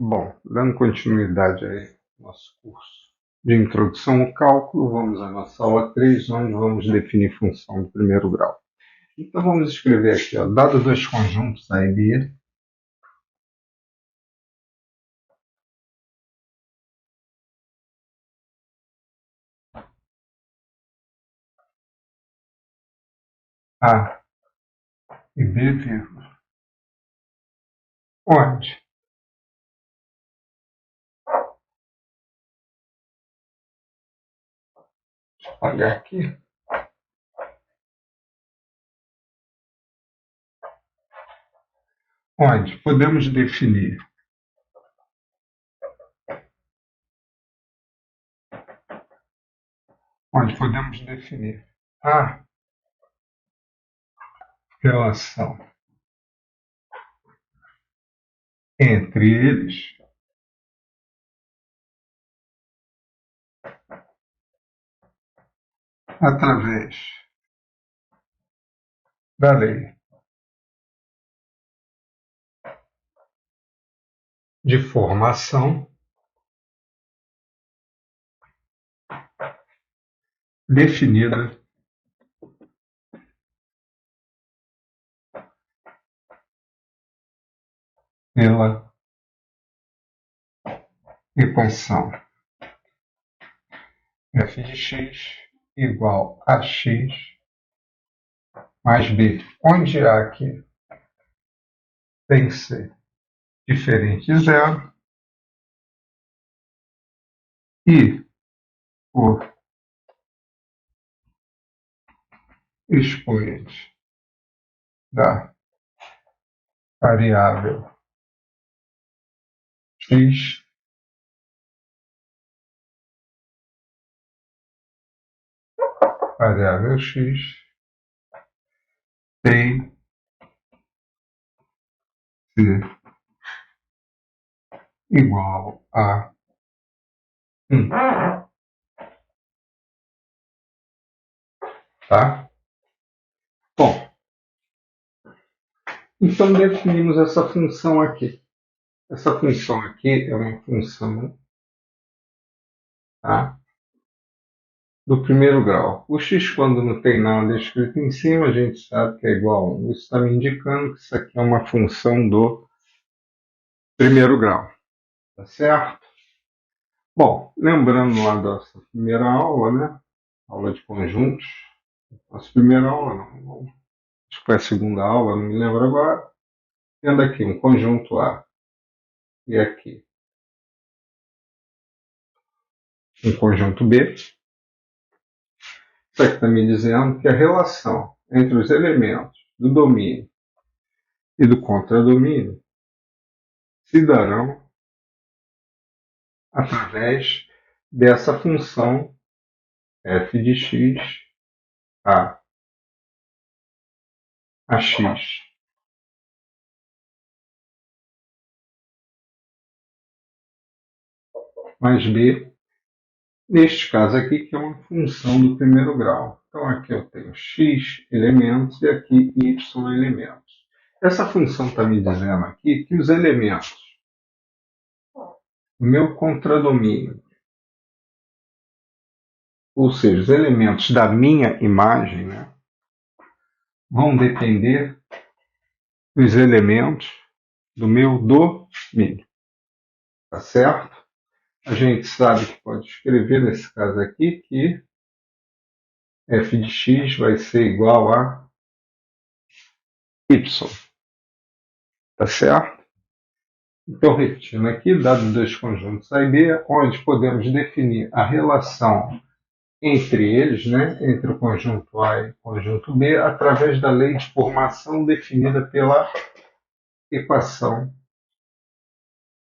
Bom, dando continuidade aí ao nosso curso de introdução ao cálculo, vamos à nossa aula 3, onde vamos definir função do primeiro grau. Então vamos escrever aqui, ó, dado dois conjuntos A e B, A e B, vírgula, onde olha aqui, onde podemos definir a relação entre eles através da lei de formação definida pela equação f de x igual a x mais b, onde A aqui tem que ser diferente de zero e o expoente da variável x tem que ser igual a 1. Tá? Bom, então definimos essa função aqui. Essa função aqui é uma função, tá, do primeiro grau. O x, quando não tem nada escrito em cima, a gente sabe que é igual a 1. Isso está me indicando que isso aqui é uma função do primeiro grau. Tá certo? Bom, lembrando lá da nossa primeira aula, né? Aula de conjuntos. Nossa primeira aula, não. Acho que foi a segunda aula, não me lembro agora. Tendo aqui um conjunto A e aqui um conjunto B. Isso aqui está me dizendo que a relação entre os elementos do domínio e do contradomínio se darão através dessa função f de x a x mais b, neste caso aqui, que é uma função do primeiro grau. Então aqui eu tenho x elementos e aqui y elementos. Essa função está me dizendo aqui que os elementos do meu contradomínio, ou seja, os elementos da minha imagem, né, vão depender dos elementos do meu domínio. Tá certo? A gente sabe que pode escrever nesse caso aqui que f de x vai ser igual a y. Tá certo? Então, repetindo aqui, dado dois conjuntos A e B, onde podemos definir a relação entre eles, né, entre o conjunto A e o conjunto B, através da lei de formação definida pela equação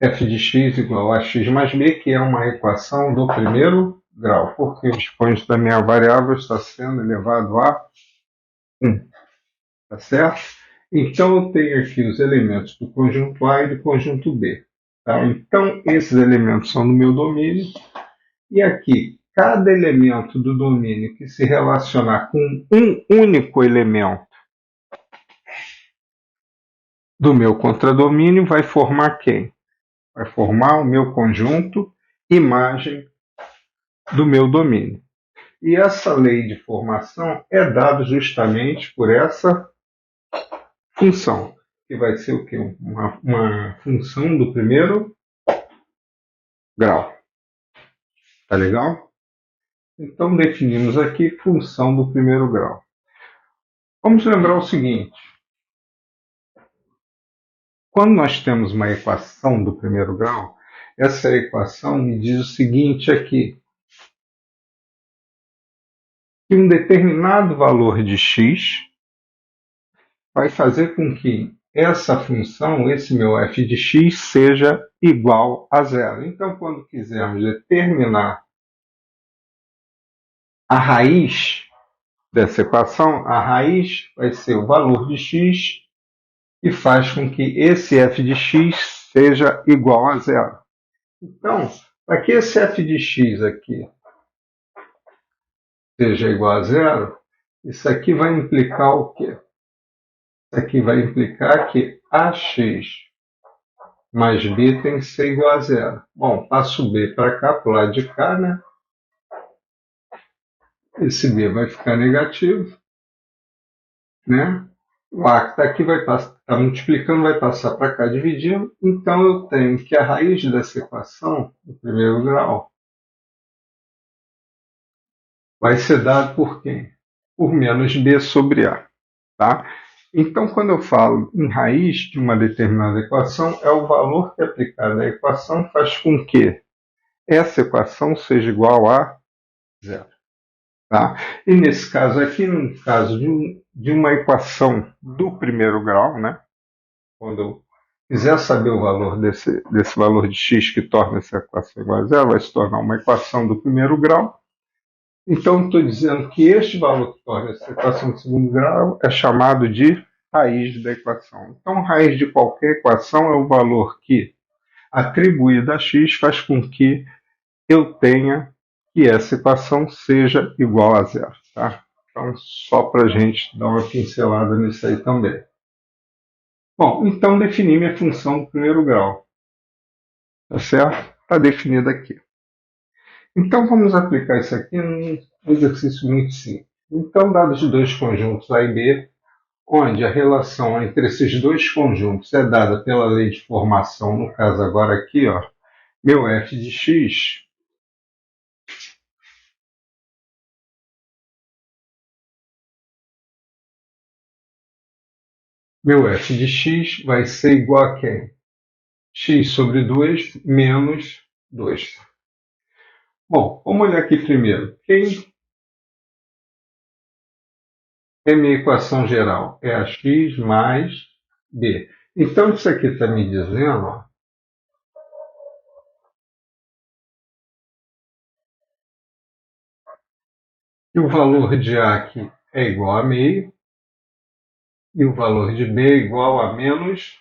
f de x igual a x mais b, que é uma equação do primeiro grau, porque o expoente da minha variável está sendo elevado a 1. Tá certo? Então, eu tenho aqui os elementos do conjunto A e do conjunto B. Tá? Então, esses elementos são do meu domínio. E aqui, cada elemento do domínio que se relacionar com um único elemento do meu contradomínio vai formar quem? vai formar o meu conjunto imagem do meu domínio. E essa lei de formação é dada justamente por essa função, que vai ser o quê? Uma função do primeiro grau. Tá legal? Então definimos aqui função do primeiro grau. Vamos lembrar o seguinte: quando nós temos uma equação do primeiro grau, essa equação me diz o seguinte aqui: que um determinado valor de x vai fazer com que essa função, esse meu f de x, seja igual a zero. Então, quando quisermos determinar a raiz dessa equação, a raiz vai ser o valor de x e faz com que esse f de x seja igual a zero. Então, para que esse f de x aqui seja igual a zero, isso aqui vai implicar o quê? Isso aqui vai implicar que ax mais b tem que ser igual a zero. Bom, passo b para cá, para o lado de cá, né? Esse b vai ficar negativo, né? O a que está aqui vai passar, está multiplicando, vai passar para cá dividindo. Então, eu tenho que a raiz dessa equação, do primeiro grau, vai ser dado por quem? Por menos b sobre a. Tá? Então, quando eu falo em raiz de uma determinada equação, é o valor que é aplicado à equação faz com que essa equação seja igual a zero. Tá? E nesse caso aqui, no caso de uma equação do primeiro grau, né? Quando eu quiser saber o valor desse valor de x que torna essa equação igual a zero, vai se tornar uma equação do primeiro grau. Então, estou dizendo que este valor que torna essa equação de segundo grau é chamado de raiz da equação. Então, raiz de qualquer equação é o valor que, atribuído a x, faz com que eu tenha que essa equação seja igual a zero. Tá? Então, só para a gente dar uma pincelada nisso aí também. Bom, então defini minha função do primeiro grau. Tá certo? Está definida aqui. Então, vamos aplicar isso aqui num exercício muito simples. Então, dados dois conjuntos A e B, onde a relação entre esses dois conjuntos é dada pela lei de formação, no caso agora aqui, ó, meu f de x vai ser igual a quem? X sobre 2 menos 2. Bom, vamos olhar aqui primeiro. Quem é minha equação geral? É a x mais b. Então, isso aqui está me dizendo, ó, que o valor de A aqui é igual a meio e o valor de B é igual a menos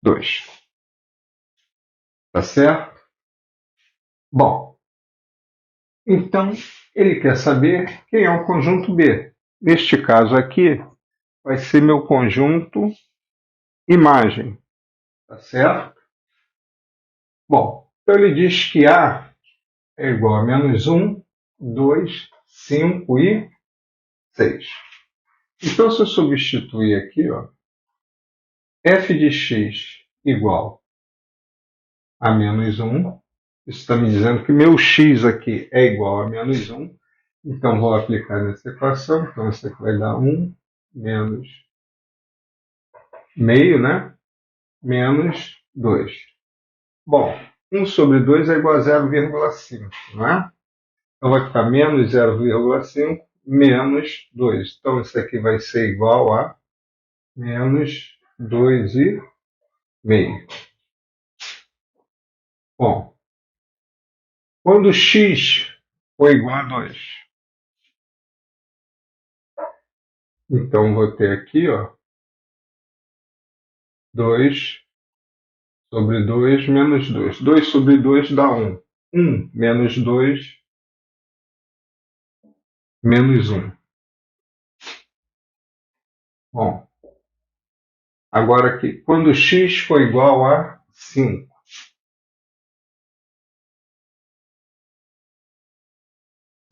2. Tá certo? Bom, então ele quer saber quem é o conjunto B. Neste caso aqui, vai ser meu conjunto imagem. Tá certo? Bom, então ele diz que A é igual a menos 1, 2, 5 e 6. Então, se eu substituir aqui, ó, f de x igual a menos 1, isso está me dizendo que meu x aqui é igual a menos 1, então vou aplicar nessa equação, então isso aqui vai dar 1 menos meio, né? Menos 2. Bom, 1 sobre 2 é igual a 0,5, não é? Então vai ficar menos 0,5 menos 2. Então isso aqui vai ser igual a menos 2,5. Bom, quando x for igual a 2, então vou ter aqui, ó, 2 sobre 2 menos 2. 2 sobre 2 dá 1. 1 menos 2 menos 1. Bom, agora aqui, quando x for igual a 5.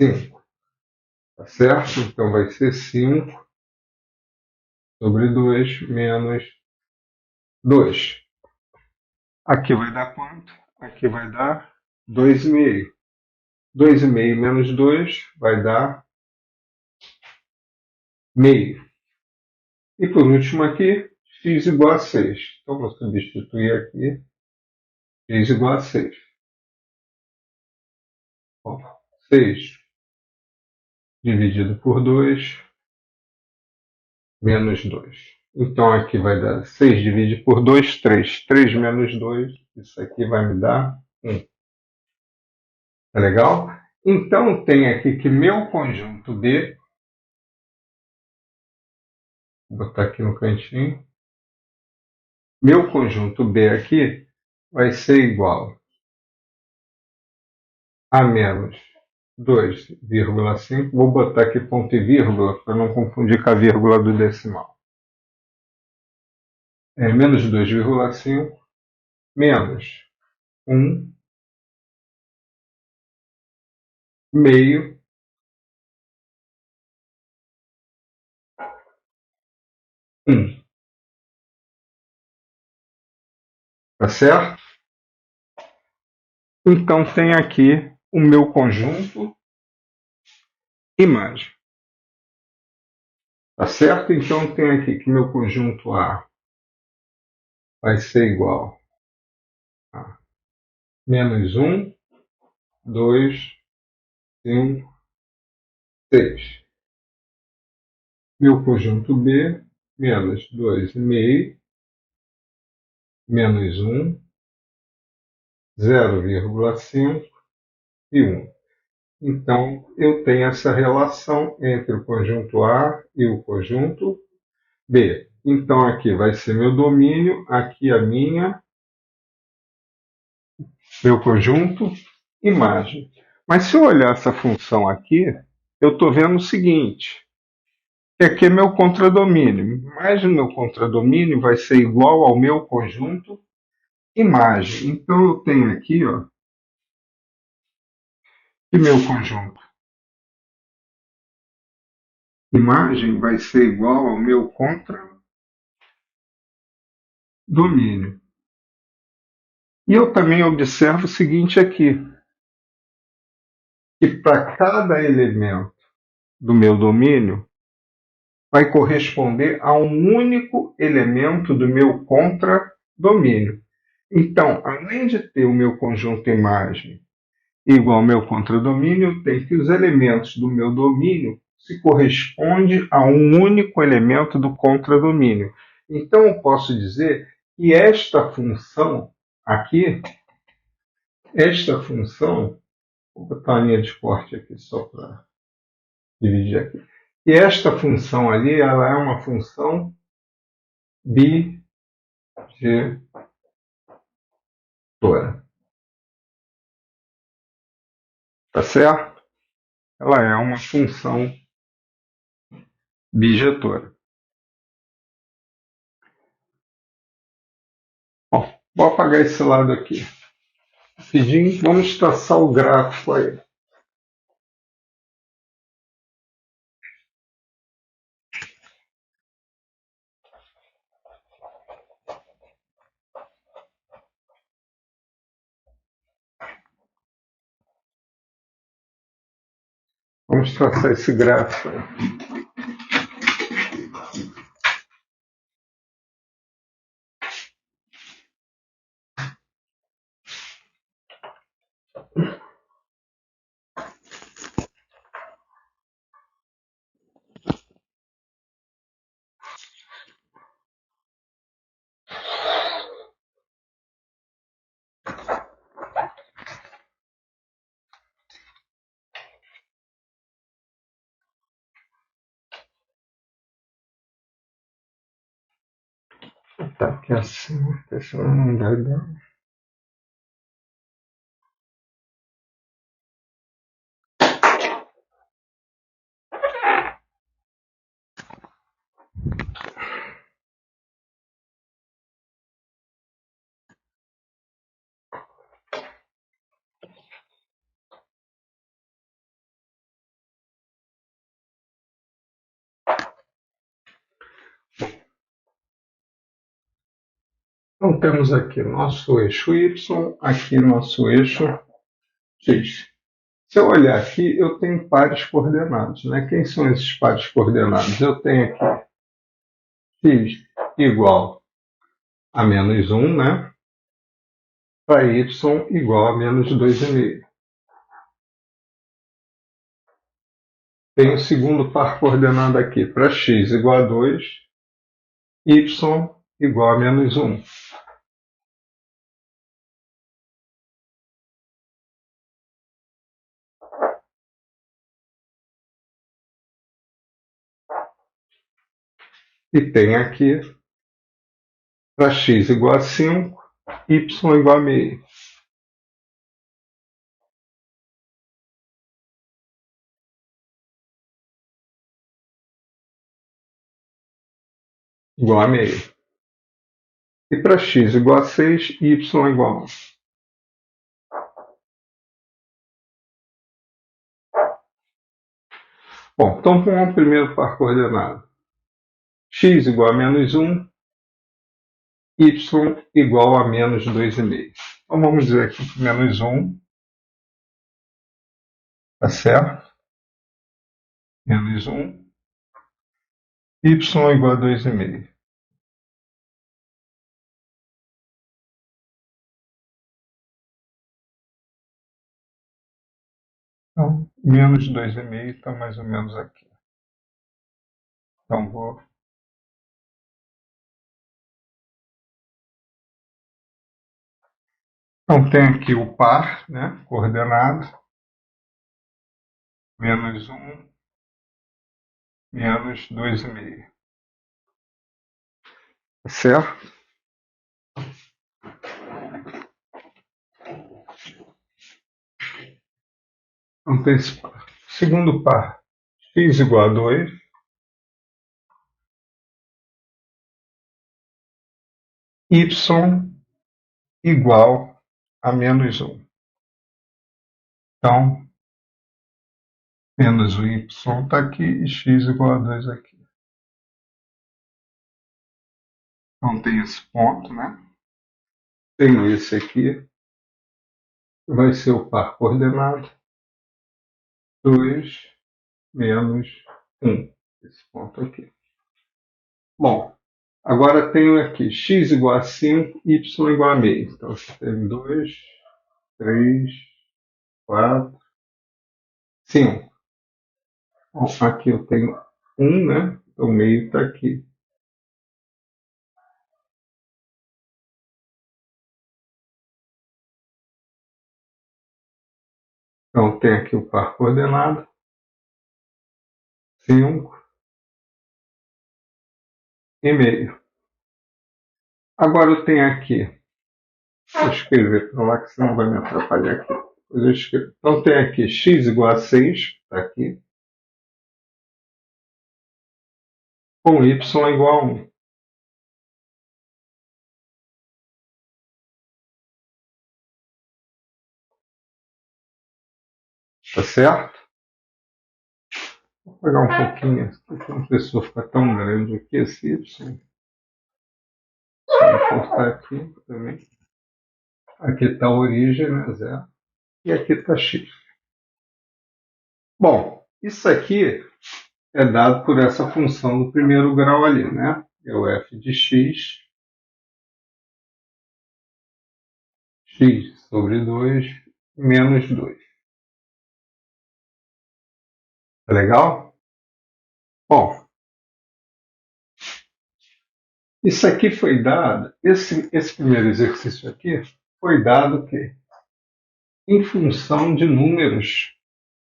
5. Tá certo? Então vai ser 5 sobre 2 menos 2. Aqui vai dar quanto? Aqui vai dar 2,5. 2,5 menos 2 vai dar meio. E por último aqui, x igual a 6. Então vou substituir aqui x igual a 6. Bom, 6 dividido por 2 menos 2. Então aqui vai dar 6 dividido por 2, 3. 3 menos 2, isso aqui vai me dar 1. Tá legal? Então tem aqui que meu conjunto B, vou botar aqui no cantinho, meu conjunto B aqui vai ser igual a menos 2,5. Vou botar aqui ponto e vírgula para não confundir com a vírgula do decimal. Menos 2,5 menos 1 meio tá certo? Então tem aqui o meu conjunto imagem. Tá certo? Então tem aqui que meu conjunto A vai ser igual a menos 1, 2, 5, 6. Meu conjunto B, menos 2,5, menos 1, 0,5 e 1. Então, eu tenho essa relação entre o conjunto A e o conjunto B. Então, aqui vai ser meu domínio, aqui meu conjunto imagem. Mas se eu olhar essa função aqui, eu estou vendo o seguinte, que aqui é meu contradomínio. Mas o meu contradomínio vai ser igual ao meu conjunto imagem. Então, eu tenho aqui, ó, que meu conjunto imagem vai ser igual ao meu contradomínio. E eu também observo o seguinte aqui, que para cada elemento do meu domínio vai corresponder a um único elemento do meu contradomínio. Então, além de ter o meu conjunto imagem igual ao meu contradomínio, tem que os elementos do meu domínio se correspondem a um único elemento do contradomínio. Então, eu posso dizer que esta função aqui, esta função, vou botar uma linha de corte aqui só para dividir aqui. E esta função ali, ela é uma função bijetora. Tá certo? Ela é uma função bijetora. Bom, vou apagar esse lado aqui. Rapidinho, vamos traçar o gráfico aí. Vamos traçar esse gráfico aí. Tá aqui assim, pessoal, não vai dar. Então temos aqui nosso eixo Y, aqui nosso eixo X. Se eu olhar aqui, eu tenho pares coordenados, né? Quem são esses pares coordenados? Eu tenho aqui x igual a menos 1, né? Para y igual a menos 2,5. Tenho o segundo par coordenado aqui para x igual a 2, y igual a menos 1. E tem aqui para x igual a 5, y igual a meio. Igual a meio. E para x igual a 6, y igual a 1. Bom, então vamos ao primeiro par coordenado. X igual a menos 1, y igual a menos 2,5. Então vamos dizer aqui que menos 1, tá certo? Menos 1, y igual a 2,5. Então, menos 2,5 está mais ou menos aqui. Então vou... Então tem aqui o par, né, coordenado, menos 1, menos 2,5. Tá certo? Então tem esse par. Segundo par, x igual a 2, y igual a menos 1. Então, menos o y está aqui e x igual a 2 aqui. Então tem esse ponto, né? Tem esse aqui, que vai ser o par coordenado 2 menos 1. Esse ponto aqui. Bom, agora tenho aqui x igual a 5, y igual a meio. Então você tem 2, 3, 4, 5. Bom, aqui eu tenho 1, né? Então o meio está aqui. Então tem aqui o par coordenado 5 e meio. Agora eu tenho aqui, vou escrever para lá que senão vai me atrapalhar aqui. Então tem aqui x igual a 6, está aqui, com y igual a 1. Tá certo? Vou pegar um pouquinho, porque a impressora fica tão grande aqui, esse y. Vou cortar aqui também. Aqui está a origem, né, 0. E aqui está x. Bom, isso aqui é dado por essa função do primeiro grau ali, né? É o f de x sobre 2 menos 2. Tá legal? Bom, isso aqui foi dado, esse primeiro exercício aqui foi dado que em função de números,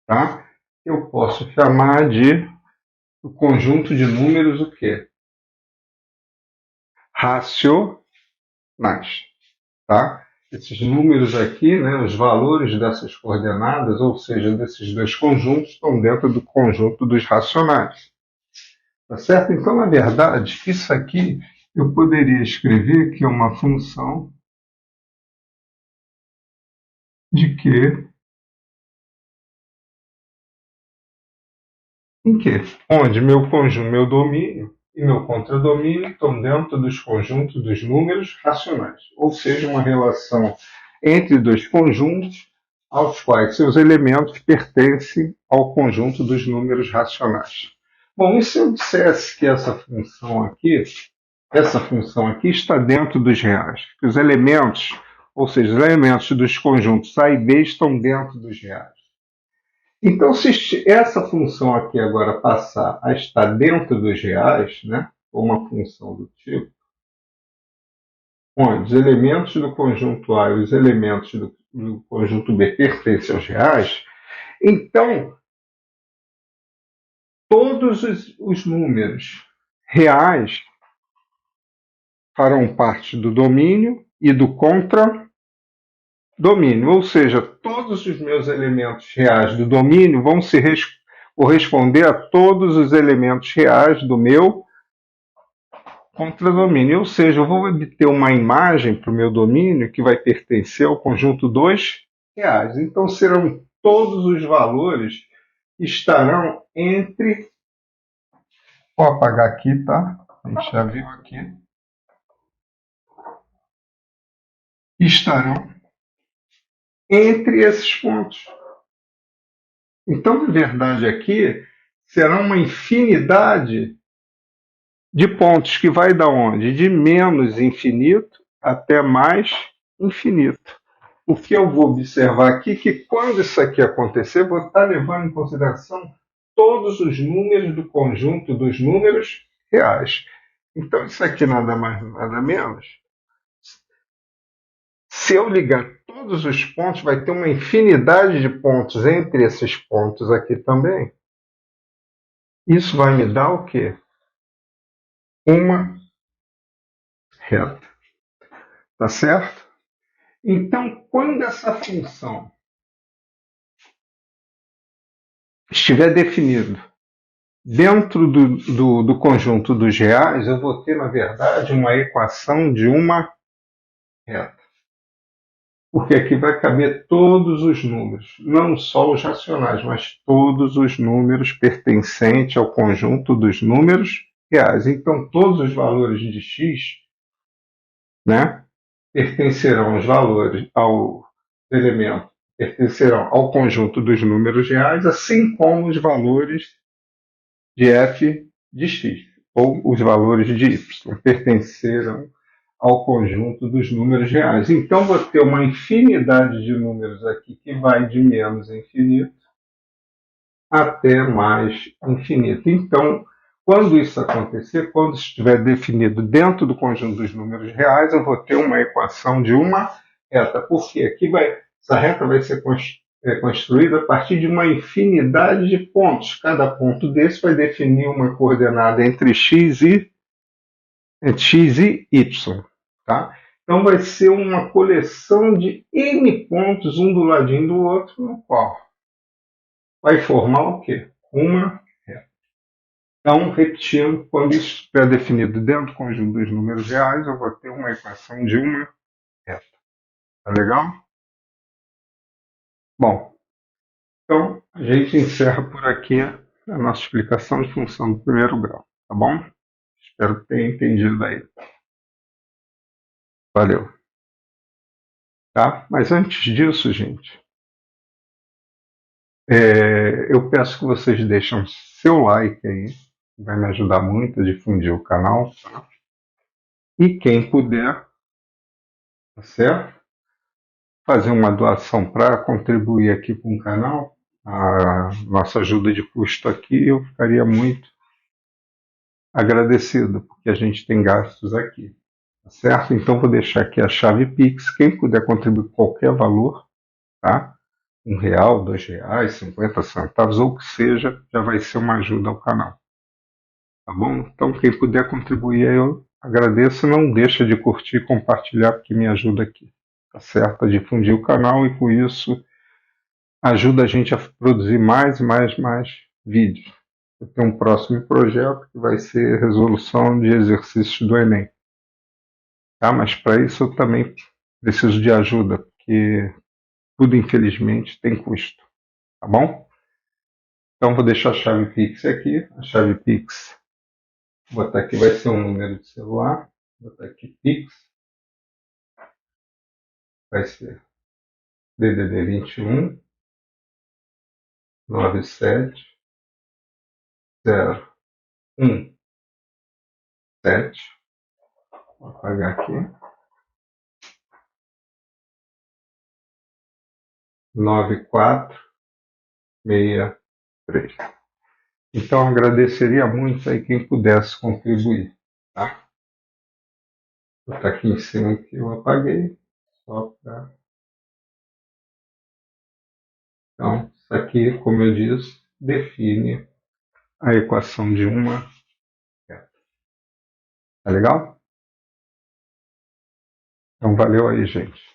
tá? Eu posso chamar de o conjunto de números o quê? Racionais, tá? Esses números aqui, né, os valores dessas coordenadas, ou seja, desses dois conjuntos, estão dentro do conjunto dos racionais. Tá certo? Então, na verdade, isso aqui eu poderia escrever que é uma função de Q em Q, onde meu conjunto, meu domínio e meu contradomínio estão dentro dos conjuntos dos números racionais, ou seja, uma relação entre dois conjuntos aos quais seus elementos pertencem ao conjunto dos números racionais. Bom, e se eu dissesse que essa função aqui está dentro dos reais, que os elementos, ou seja, os elementos dos conjuntos A e B estão dentro dos reais. Então, se essa função aqui agora passar a estar dentro dos reais, né, uma função do tipo, onde os elementos do conjunto A e os elementos do conjunto B pertencem aos reais, então todos os números reais farão parte do domínio e do contradomínio, ou seja, todos os meus elementos reais do domínio vão se corresponder a todos os elementos reais do meu contradomínio, ou seja, eu vou obter uma imagem para o meu domínio que vai pertencer ao conjunto dos reais. Então serão todos os valores que estarão entre. Vou apagar aqui, tá? A gente já viu aqui. Estarão entre esses pontos. Então, na verdade, aqui será uma infinidade de pontos que vai da onde? De menos infinito até mais infinito. O que eu vou observar aqui é que quando isso aqui acontecer, eu vou estar levando em consideração todos os números do conjunto dos números reais. Então, isso aqui nada mais, nada menos. Se eu ligar todos os pontos, vai ter uma infinidade de pontos entre esses pontos aqui também. Isso vai me dar o quê? Uma reta. Tá certo? Então, quando essa função estiver definida dentro do conjunto dos reais, eu vou ter, na verdade, uma equação de uma reta. Porque aqui vai caber todos os números, não só os racionais, mas todos os números pertencentes ao conjunto dos números reais. Então, todos os valores de x, né, pertencerão aos valores, ao elemento, pertencerão ao conjunto dos números reais, assim como os valores de f de x, ou os valores de y, pertencerão ao conjunto dos números reais. Então, vou ter uma infinidade de números aqui que vai de menos infinito até mais infinito. Então, quando isso acontecer, quando estiver definido dentro do conjunto dos números reais, eu vou ter uma equação de uma reta. Porque aqui essa reta vai ser construída a partir de uma infinidade de pontos. Cada ponto desse vai definir uma coordenada entre x e y. Tá? Então vai ser uma coleção de n pontos, um do ladinho do outro, no qual vai formar o quê? Uma reta. Então, repetindo, quando isso estiver definido dentro do conjunto dos números reais, eu vou ter uma equação de uma reta. Tá legal? Bom, então a gente encerra por aqui a nossa explicação de função do primeiro grau. Tá bom? Espero que tenha entendido aí. Valeu. Tá? Mas antes disso, gente, eu peço que vocês deixem seu like aí, vai me ajudar muito a difundir o canal. Tá? E quem puder, tá certo? Fazer uma doação para contribuir aqui com o canal, a nossa ajuda de custo aqui, eu ficaria muito agradecido, porque a gente tem gastos aqui. Tá certo? Então vou deixar aqui a chave Pix. Quem puder contribuir qualquer valor, tá? R$1, R$2, 50 centavos, ou o que seja, já vai ser uma ajuda ao canal. Tá bom? Então, quem puder contribuir, eu agradeço. Não deixa de curtir e compartilhar, porque me ajuda aqui. Tá certo? A difundir o canal e, com isso, ajuda a gente a produzir mais vídeos. Eu tenho um próximo projeto que vai ser resolução de exercícios do Enem. Tá? Mas, para isso, eu também preciso de ajuda, porque tudo, infelizmente, tem custo. Tá bom? Então, vou deixar a chave Pix aqui. A chave Pix Vou botar aqui, vai ser um número de celular. Vou botar aqui Pix. Vai ser DDD 21 97 017. Vou apagar aqui. 9463. Então agradeceria muito aí quem pudesse contribuir, tá? Vou botar aqui em cima que eu apaguei, só para. Então, isso aqui, como eu disse, define a equação de uma reta. Tá legal? Então valeu aí, gente.